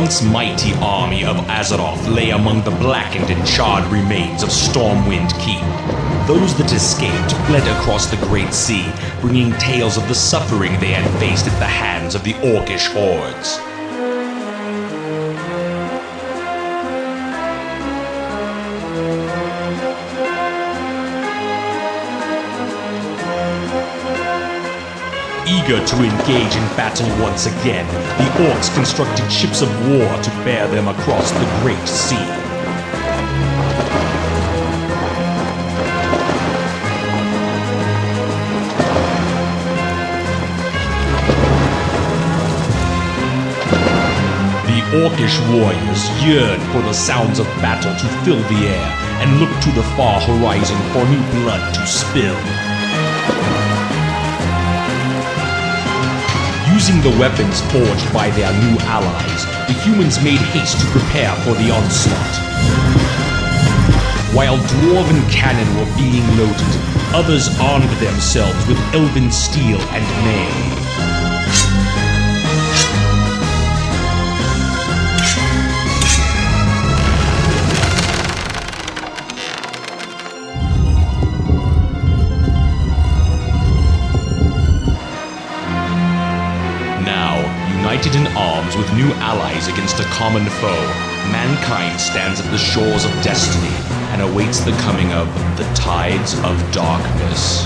once mighty army of Azeroth lay among the blackened and charred remains of Stormwind Keep. Those that escaped fled across the Great Sea, bringing tales of the suffering they had faced at the hands of the Orcish hordes. Eager to engage in battle once again, the orcs constructed ships of war to bear them across the Great Sea. The Orcish warriors yearned for the sounds of battle to fill the air and looked to the far horizon for new blood to spill. Using the weapons forged by their new allies, the humans made haste to prepare for the onslaught. While dwarven cannon were being loaded, others armed themselves with elven steel and mail. United in arms with new allies against a common foe, mankind stands at the shores of destiny and awaits the coming of the Tides of Darkness.